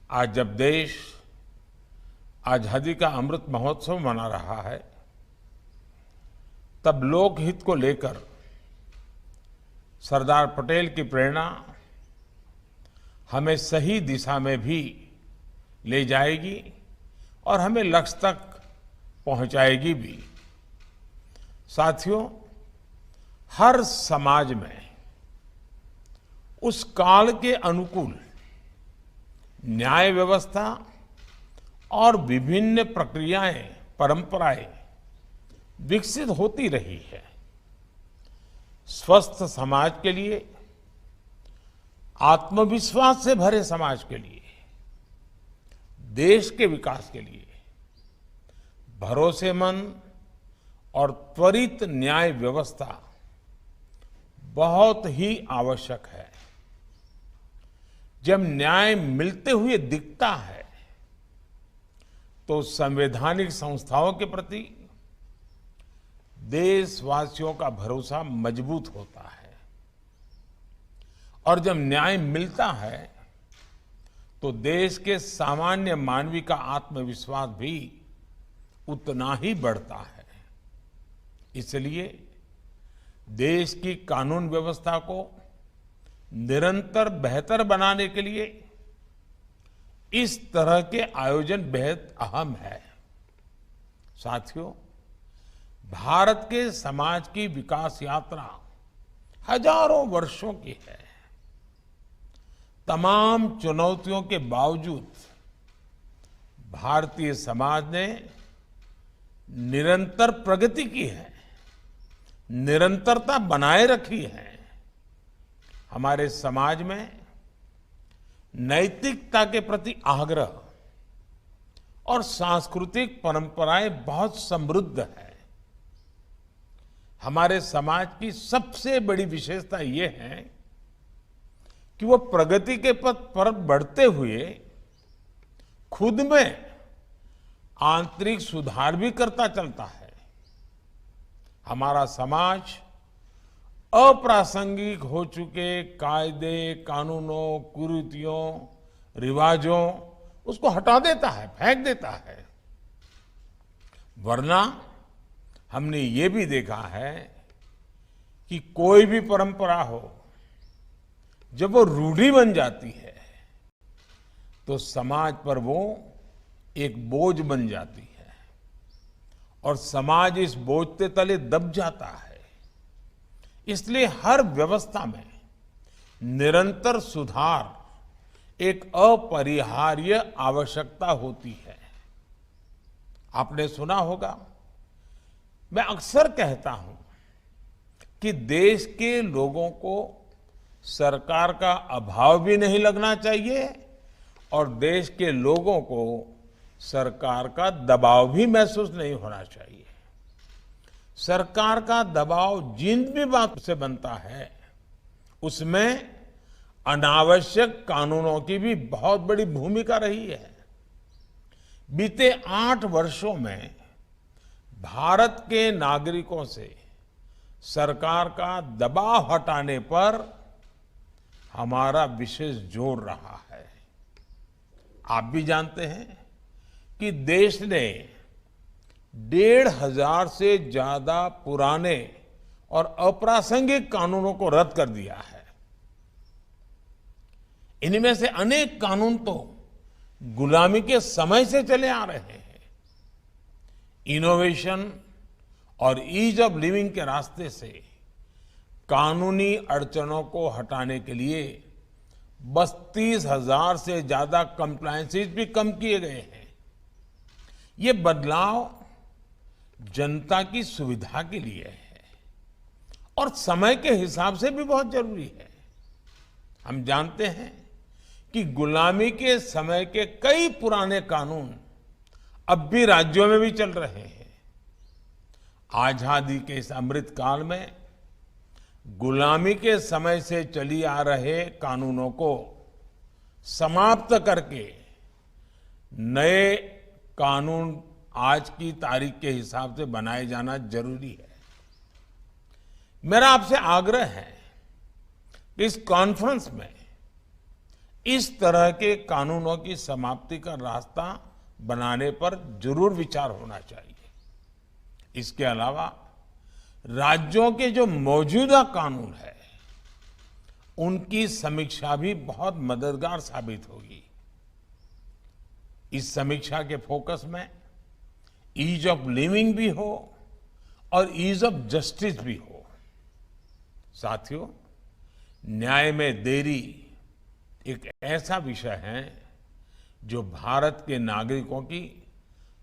आज जब देश आजादी का अमृत महोत्सव मना रहा है, तब लोकहित को लेकर सरदार पटेल की प्रेरणा हमें सही दिशा में भी ले जाएगी और हमें लक्ष्य तक पहुंचाएगी भी। साथियों, हर समाज में उस काल के अनुकूल न्याय व्यवस्था और विभिन्न प्रक्रियाएं, परंपराएं विकसित होती रही है। स्वस्थ समाज के लिए, आत्मविश्वास से भरे समाज के लिए, देश के विकास के लिए भरोसेमंद और त्वरित न्याय व्यवस्था बहुत ही आवश्यक है। जब न्याय मिलते हुए दिखता है तो संवैधानिक संस्थाओं के प्रति देशवासियों का भरोसा मजबूत होता है और जब न्याय मिलता है तो देश के सामान्य मानवी का आत्मविश्वास भी उतना ही बढ़ता है। इसलिए देश की कानून व्यवस्था को निरंतर बेहतर बनाने के लिए इस तरह के आयोजन बेहद अहम है। साथियों, भारत के समाज की विकास यात्रा हजारों वर्षों की है। तमाम चुनौतियों के बावजूद भारतीय समाज ने निरंतर प्रगति की है, निरंतरता बनाए रखी है। हमारे समाज में नैतिकता के प्रति आग्रह और सांस्कृतिक परंपराएं बहुत समृद्ध है। हमारे समाज की सबसे बड़ी विशेषता यह है कि वो प्रगति के पथ पर बढ़ते हुए खुद में आंतरिक सुधार भी करता चलता है। हमारा समाज अप्रासंगिक हो चुके कायदे, कानूनों, कुरीतियों, रिवाजों उसको हटा देता है, फेंक देता है। वरना हमने ये भी देखा है कि कोई भी परंपरा हो, जब वो रूढ़ी बन जाती है तो समाज पर वो एक बोझ बन जाती है और समाज इस बोझ के तले दब जाता है। इसलिए हर व्यवस्था में निरंतर सुधार एक अपरिहार्य आवश्यकता होती है। आपने सुना होगा, मैं अक्सर कहता हूं कि देश के लोगों को सरकार का अभाव भी नहीं लगना चाहिए और देश के लोगों को सरकार का दबाव भी महसूस नहीं होना चाहिए। सरकार का दबाव जिन भी बात से बनता है उसमें अनावश्यक कानूनों की भी बहुत बड़ी भूमिका रही है। बीते 8 वर्षों में भारत के नागरिकों से सरकार का दबाव हटाने पर हमारा विशेष जोर रहा है। आप भी जानते हैं कि देश ने 1,500 से ज्यादा पुराने और अप्रासंगिक कानूनों को रद्द कर दिया है। इनमें से अनेक कानून तो गुलामी के समय से चले आ रहे हैं। इनोवेशन और ईज ऑफ लिविंग के रास्ते से कानूनी अड़चनों को हटाने के लिए 32,000 से ज्यादा कंप्लायंसेस भी कम किए गए हैं। ये बदलाव जनता की सुविधा के लिए है और समय के हिसाब से भी बहुत जरूरी है। हम जानते हैं कि गुलामी के समय के कई पुराने कानून अब भी राज्यों में भी चल रहे हैं। आजादी के इस अमृत काल में गुलामी के समय से चली आ रहे कानूनों को समाप्त करके नए कानून आज की तारीख के हिसाब से बनाए जाना जरूरी है। मेरा आपसे आग्रह है कि इस कॉन्फ्रेंस में इस तरह के कानूनों की समाप्ति का रास्ता बनाने पर जरूर विचार होना चाहिए। इसके अलावा राज्यों के जो मौजूदा कानून है उनकी समीक्षा भी बहुत मददगार साबित होगी। इस समीक्षा के फोकस में ईज ऑफ लिविंग भी हो और ईज ऑफ जस्टिस भी हो। साथियों, न्याय में देरी एक ऐसा विषय है जो भारत के नागरिकों की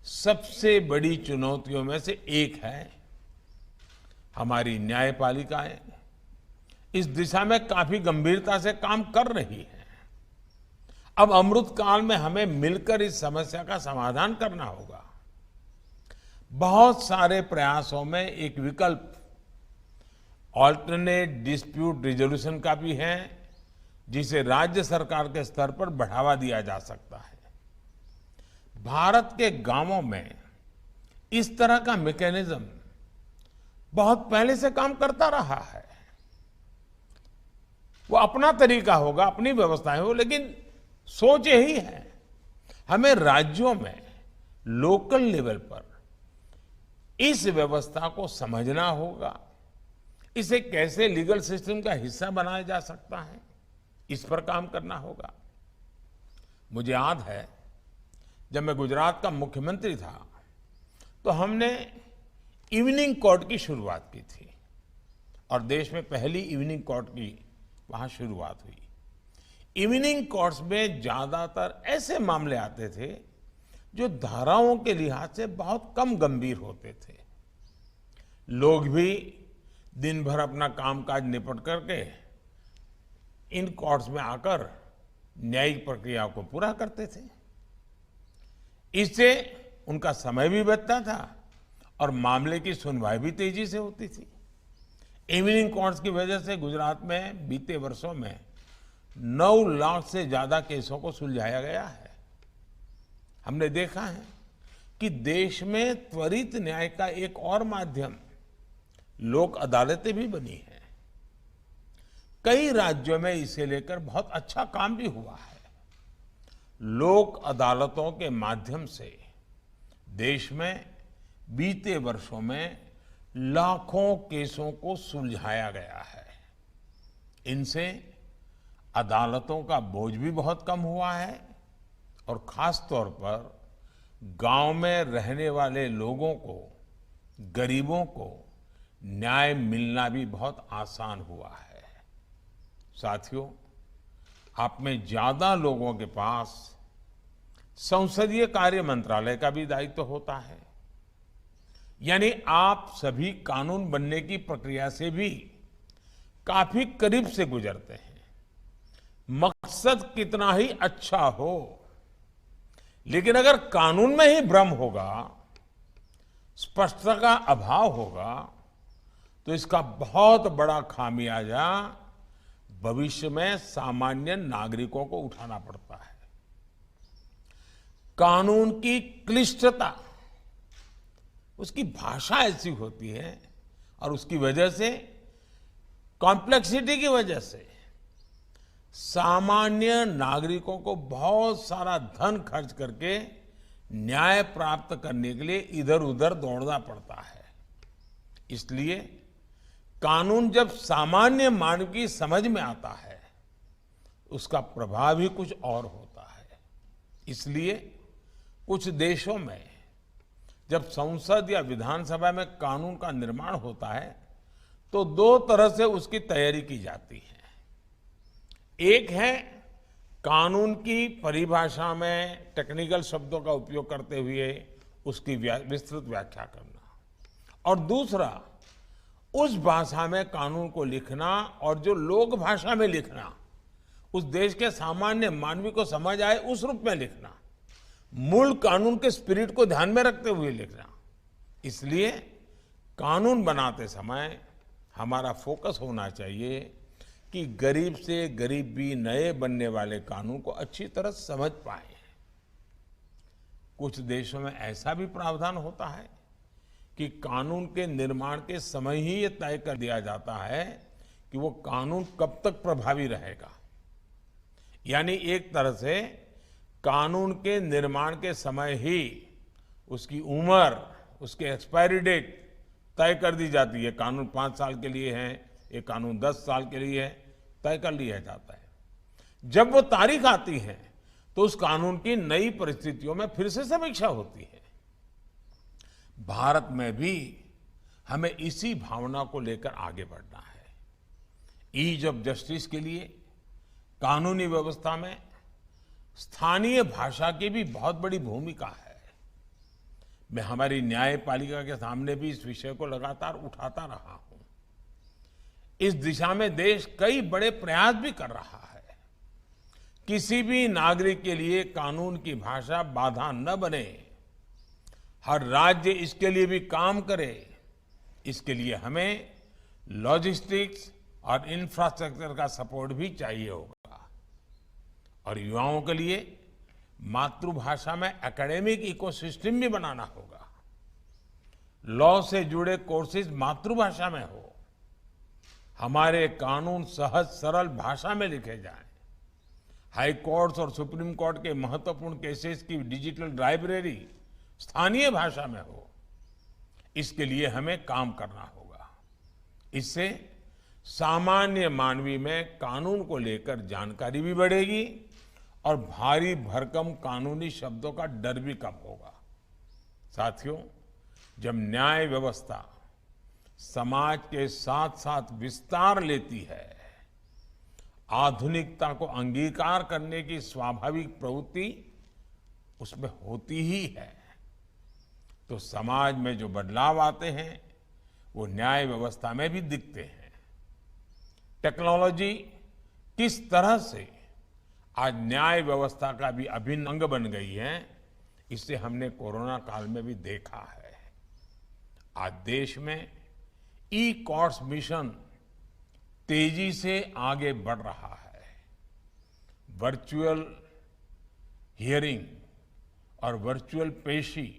सबसे बड़ी चुनौतियों में से एक है। हमारी न्यायपालिकाएं इस दिशा में काफी गंभीरता से काम कर रही है। अब अमृत काल में हमें मिलकर इस समस्या का समाधान करना होगा। बहुत सारे प्रयासों में एक विकल्प ऑल्टरनेट डिस्प्यूट रिजोल्यूशन का भी है, जिसे राज्य सरकार के स्तर पर बढ़ावा दिया जा सकता है। भारत के गांवों में इस तरह का मैकेनिज्म बहुत पहले से काम करता रहा है। वो अपना तरीका होगा, अपनी व्यवस्थाएं हो, लेकिन सोच यही है। हमें राज्यों में लोकल लेवल पर इस व्यवस्था को समझना होगा। इसे कैसे लीगल सिस्टम का हिस्सा बनाया जा सकता है, इस पर काम करना होगा। मुझे याद है, जब मैं गुजरात का मुख्यमंत्री था तो हमने इवनिंग कोर्ट की शुरुआत की थी और देश में पहली इवनिंग कोर्ट की वहां शुरुआत हुई। इवनिंग कोर्ट्स में ज्यादातर ऐसे मामले आते थे जो धाराओं के लिहाज से बहुत कम गंभीर होते थे। लोग भी दिन भर अपना कामकाज निपट करके इन कोर्ट्स में आकर न्यायिक प्रक्रिया को पूरा करते थे। इससे उनका समय भी बचता था और मामले की सुनवाई भी तेजी से होती थी। इवनिंग कोर्ट्स की वजह से गुजरात में बीते वर्षों में 9 लाख से ज्यादा केसों को सुलझाया गया है। हमने देखा है कि देश में त्वरित न्याय का एक और माध्यम लोक अदालतें भी बनी हैं। कई राज्यों में इसे लेकर बहुत अच्छा काम भी हुआ है। लोक अदालतों के माध्यम से देश में बीते वर्षों में लाखों केसों को सुलझाया गया है। इनसे अदालतों का बोझ भी बहुत कम हुआ है और खास तौर पर गांव में रहने वाले लोगों को, गरीबों को न्याय मिलना भी बहुत आसान हुआ है। साथियों, आप में ज्यादा लोगों के पास संसदीय कार्य मंत्रालय का भी दायित्व होता है। यानी आप सभी कानून बनने की प्रक्रिया से भी काफी करीब से गुजरते हैं। मकसद कितना ही अच्छा हो, लेकिन अगर कानून में ही भ्रम होगा, स्पष्टता का अभाव होगा, तो इसका बहुत बड़ा खामियाजा भविष्य में सामान्य नागरिकों को उठाना पड़ता है। कानून की क्लिष्टता, उसकी भाषा ऐसी होती है और उसकी वजह से, कॉम्प्लेक्सिटी की वजह से सामान्य नागरिकों को बहुत सारा धन खर्च करके न्याय प्राप्त करने के लिए इधर उधर दौड़ना पड़ता है। इसलिए कानून जब सामान्य मानव की समझ में आता है, उसका प्रभाव ही कुछ और होता है। इसलिए कुछ देशों में जब संसद या विधानसभा में कानून का निर्माण होता है तो 2 तरह से उसकी तैयारी की जाती है। एक है कानून की परिभाषा में टेक्निकल शब्दों का उपयोग करते हुए उसकी विस्तृत व्याख्या करना, और दूसरा उस भाषा में कानून को लिखना और जो लोक भाषा में लिखना, उस देश के सामान्य मानवी को समझ आए उस रूप में लिखना, मूल कानून के स्पिरिट को ध्यान में रखते हुए लिखना। इसलिए कानून बनाते समय हमारा फोकस होना चाहिए कि गरीब से गरीब भी नए बनने वाले कानून को अच्छी तरह समझ पाए। कुछ देशों में ऐसा भी प्रावधान होता है कि कानून के निर्माण के समय ही ये तय कर दिया जाता है कि वो कानून कब तक प्रभावी रहेगा। यानी एक तरह से कानून के निर्माण के समय ही उसकी उम्र, उसके एक्सपायरी डेट तय कर दी जाती है। कानून 5 साल के लिए है, एक कानून 10 साल के लिए है, तय कर लिया जाता है। जब वो तारीख आती है तो उस कानून की नई परिस्थितियों में फिर से समीक्षा होती है। भारत में भी हमें इसी भावना को लेकर आगे बढ़ना है। ईज ऑफ जस्टिस के लिए कानूनी व्यवस्था में स्थानीय भाषा की भी बहुत बड़ी भूमिका है। मैं हमारी न्यायपालिका के सामने भी इस विषय को लगातार उठाता रहा हूं। इस दिशा में देश कई बड़े प्रयास भी कर रहा है। किसी भी नागरिक के लिए कानून की भाषा बाधा न बने, हर राज्य इसके लिए भी काम करे, इसके लिए हमें लॉजिस्टिक्स और इंफ्रास्ट्रक्चर का सपोर्ट भी चाहिए होगा। और युवाओं के लिए मातृभाषा में एकेडमिक इकोसिस्टम भी बनाना होगा। लॉ से जुड़े कोर्सेज मातृभाषा में हो, हमारे कानून सहज सरल भाषा में लिखे जाएं, हाई कोर्ट्स और सुप्रीम कोर्ट के महत्वपूर्ण केसेस की डिजिटल लाइब्रेरी स्थानीय भाषा में हो, इसके लिए हमें काम करना होगा। इससे सामान्य मानवी में कानून को लेकर जानकारी भी बढ़ेगी और भारी भरकम कानूनी शब्दों का डर भी कम होगा। साथियों, जब न्याय व्यवस्था समाज के साथ साथ विस्तार लेती है, आधुनिकता को अंगीकार करने की स्वाभाविक प्रवृत्ति उसमें होती ही है, तो समाज में जो बदलाव आते हैं वो न्याय व्यवस्था में भी दिखते हैं। टेक्नोलॉजी किस तरह से आज न्याय व्यवस्था का भी अभिन्न अंग बन गई है, इसे हमने कोरोना काल में भी देखा है। आज देश में ई कोर्ट्स मिशन तेजी से आगे बढ़ रहा है। वर्चुअल हियरिंग और वर्चुअल पेशी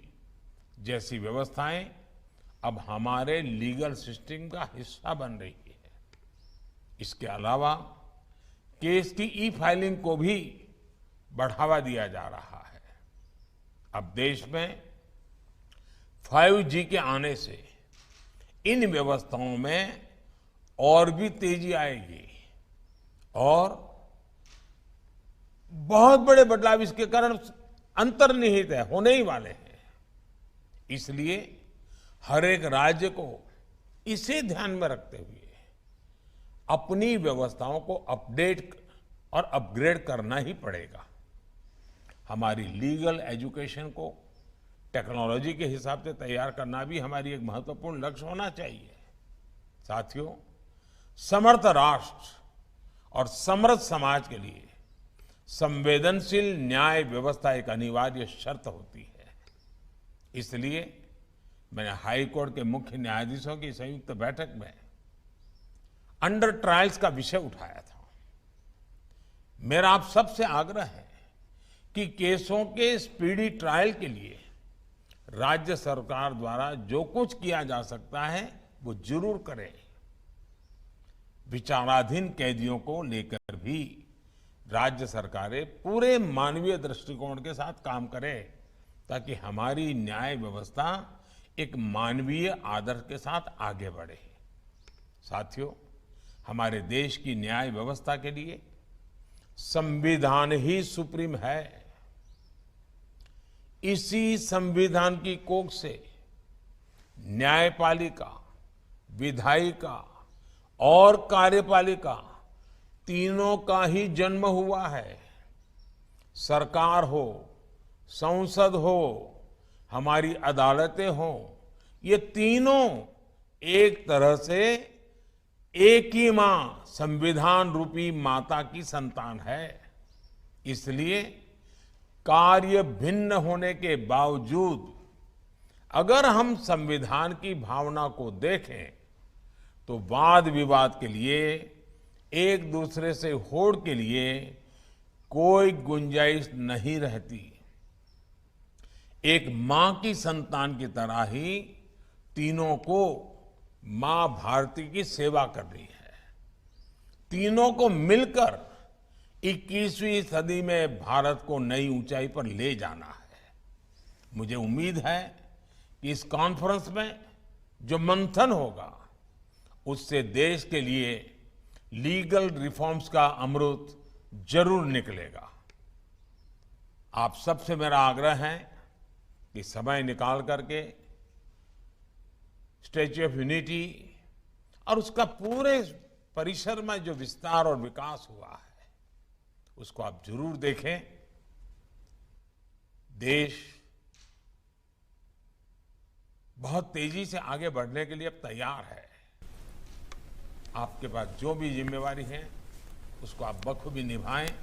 जैसी व्यवस्थाएं अब हमारे लीगल सिस्टम का हिस्सा बन रही है। इसके अलावा केस की ई फाइलिंग को भी बढ़ावा दिया जा रहा है। अब देश में 5G के आने से इन व्यवस्थाओं में और भी तेजी आएगी और बहुत बड़े बदलाव इसके कारण अंतर्निहित है, होने ही वाले हैं। इसलिए हर एक राज्य को इसे ध्यान में रखते हुए अपनी व्यवस्थाओं को अपडेट और अपग्रेड करना ही पड़ेगा। हमारी लीगल एजुकेशन को टेक्नोलॉजी के हिसाब से तैयार करना भी हमारी एक महत्वपूर्ण लक्ष्य होना चाहिए। साथियों, समर्थ राष्ट्र और समृद्ध समाज के लिए संवेदनशील न्याय व्यवस्था एक अनिवार्य शर्त होती है। इसलिए मैंने हाई कोर्ट के मुख्य न्यायाधीशों की संयुक्त बैठक में अंडर ट्रायल्स का विषय उठाया था। मेरा आप सबसे आग्रह है कि केसों के स्पीडी ट्रायल के लिए राज्य सरकार द्वारा जो कुछ किया जा सकता है वो जरूर करें। विचाराधीन कैदियों को लेकर भी राज्य सरकारें पूरे मानवीय दृष्टिकोण के साथ काम करें ताकि हमारी न्याय व्यवस्था एक मानवीय आदर्श के साथ आगे बढ़े। साथियों, हमारे देश की न्याय व्यवस्था के लिए संविधान ही सुप्रीम है। इसी संविधान की कोख से न्यायपालिका, विधायिका और कार्यपालिका तीनों का ही जन्म हुआ है। सरकार हो, संसद हो, हमारी अदालतें हो, ये तीनों एक तरह से एक ही मां, संविधान रूपी माता की संतान है। इसलिए कार्य भिन्न होने के बावजूद अगर हम संविधान की भावना को देखें तो वाद विवाद के लिए, एक दूसरे से होड़ के लिए कोई गुंजाइश नहीं रहती। एक मां की संतान की तरह ही तीनों को मां भारती की सेवा कर रही है। तीनों को मिलकर 21वीं सदी में भारत को नई ऊंचाई पर ले जाना है। मुझे उम्मीद है कि इस कॉन्फ्रेंस में जो मंथन होगा उससे देश के लिए लीगल रिफॉर्म्स का अमृत जरूर निकलेगा। आप सबसे मेरा आग्रह है कि समय निकाल करके स्टैच्यू ऑफ यूनिटी और उसका पूरे परिसर में जो विस्तार और विकास हुआ है उसको आप जरूर देखें। देश बहुत तेजी से आगे बढ़ने के लिए अब तैयार है। आपके पास जो भी जिम्मेवारी है उसको आप बखूबी निभाएं।